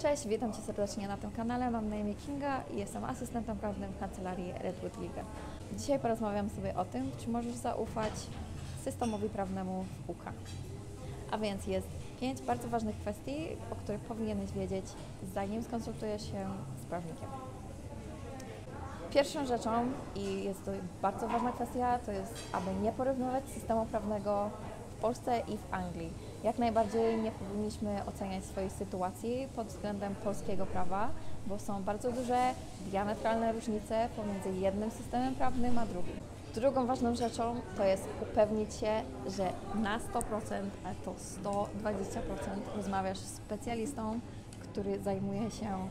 Cześć, witam Cię serdecznie na tym kanale. Mam na imię Kinga i jestem asystentem prawnym w kancelarii Redwood Legal. Dzisiaj porozmawiam sobie o tym, czy możesz zaufać systemowi prawnemu w UK. A więc jest 5 bardzo ważnych kwestii, o których powinieneś wiedzieć, zanim skonsultujesz się z prawnikiem. Pierwszą rzeczą, i jest to bardzo ważna kwestia, to jest, aby nie porównywać systemu prawnego w Polsce i w Anglii. Jak najbardziej nie powinniśmy oceniać swojej sytuacji pod względem polskiego prawa, bo są bardzo duże, diametralne różnice pomiędzy jednym systemem prawnym a drugim. Drugą ważną rzeczą to jest upewnić się, że na 100%, a to 120% rozmawiasz z specjalistą, który zajmuje się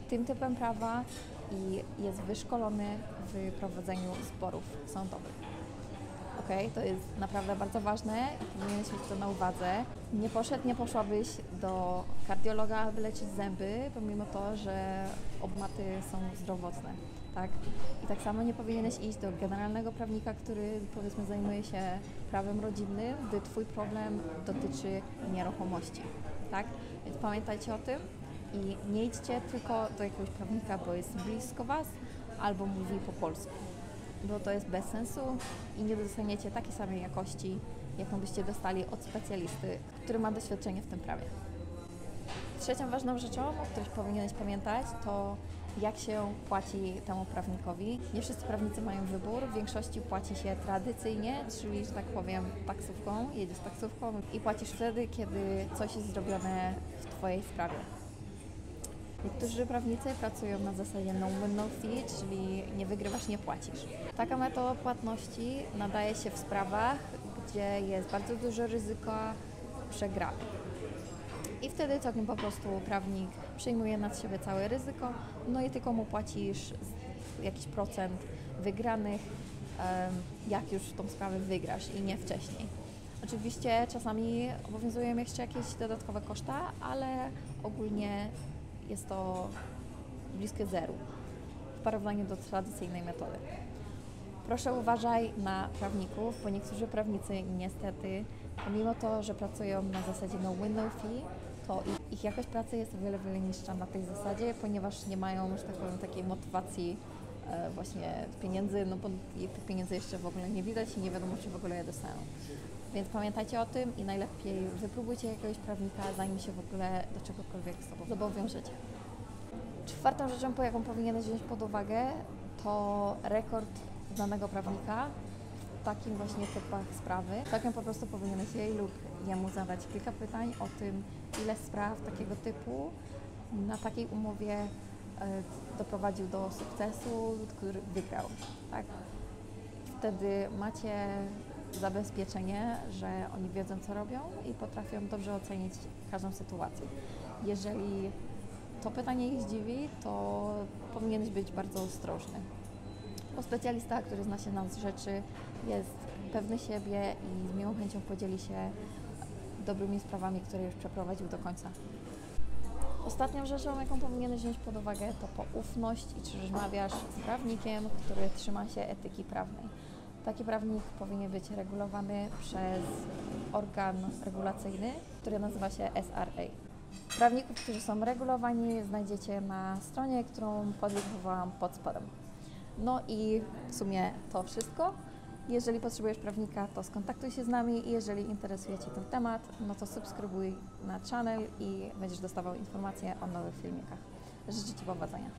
tym typem prawa i jest wyszkolony w prowadzeniu sporów sądowych. To jest naprawdę bardzo ważne i powinieneś mieć to na uwadze. Nie poszłabyś do kardiologa, aby leczyć zęby, pomimo to, że obmaty są zdrowotne, tak? I tak samo nie powinieneś iść do generalnego prawnika, który, powiedzmy, zajmuje się prawem rodzinnym, gdy Twój problem dotyczy nieruchomości, tak? Więc pamiętajcie o tym i nie idźcie tylko do jakiegoś prawnika, bo jest blisko Was albo mówi po polsku, bo to jest bez sensu i nie dostaniecie takiej samej jakości, jaką byście dostali od specjalisty, który ma doświadczenie w tym prawie. Trzecią ważną rzeczą, o której powinieneś pamiętać, to jak się płaci temu prawnikowi. Nie wszyscy prawnicy mają wybór, w większości płaci się tradycyjnie, czyli, że tak powiem, taksówką, jedziesz taksówką i płacisz wtedy, kiedy coś jest zrobione w Twojej sprawie. Niektórzy prawnicy pracują na zasadzie no win, no fee, czyli nie wygrywasz, nie płacisz. Taka metoda płatności nadaje się w sprawach, gdzie jest bardzo duże ryzyko przegranych. I wtedy całkiem po prostu prawnik przejmuje nad siebie całe ryzyko, no i tylko mu płacisz jakiś procent wygranych, jak już tą sprawę wygrasz i nie wcześniej. Oczywiście czasami obowiązują jeszcze jakieś dodatkowe koszta, ale ogólnie jest to bliskie zeru w porównaniu do tradycyjnej metody. Proszę uważaj na prawników, bo niektórzy prawnicy niestety, pomimo to, że pracują na zasadzie no win, no fee, to ich jakość pracy jest o wiele, wiele niższa na tej zasadzie, ponieważ nie mają, że tak powiem, takiej motywacji właśnie pieniędzy, no bo tych pieniędzy jeszcze w ogóle nie widać i nie wiadomo, czy w ogóle je dostaną. Więc pamiętajcie o tym i najlepiej wypróbujcie jakiegoś prawnika, zanim się w ogóle do czegokolwiek z sobą zobowiążecie. Czwartą rzeczą, po jaką powinieneś wziąć pod uwagę, to rekord danego prawnika w takim właśnie typach sprawy. Takim po prostu powinieneś jej lub jemu zadać kilka pytań o tym, ile spraw takiego typu na takiej umowie doprowadził do sukcesu, który wygrał. Tak? Wtedy macie zabezpieczenie, że oni wiedzą, co robią i potrafią dobrze ocenić każdą sytuację. Jeżeli to pytanie ich zdziwi, to powinieneś być bardzo ostrożny. Bo specjalista, który zna się na rzeczy, jest pewny siebie i z miłą chęcią podzieli się dobrymi sprawami, które już przeprowadził do końca. Ostatnią rzeczą, jaką powinieneś wziąć pod uwagę, to poufność i czy rozmawiasz z prawnikiem, który trzyma się etyki prawnej. Taki prawnik powinien być regulowany przez organ regulacyjny, który nazywa się SRA. Prawników, którzy są regulowani, znajdziecie na stronie, którą podlinkowałam pod spodem. No i w sumie to wszystko. Jeżeli potrzebujesz prawnika, to skontaktuj się z nami i jeżeli interesuje Cię ten temat, no to subskrybuj na channel i będziesz dostawał informacje o nowych filmikach. Życzę Ci powodzenia.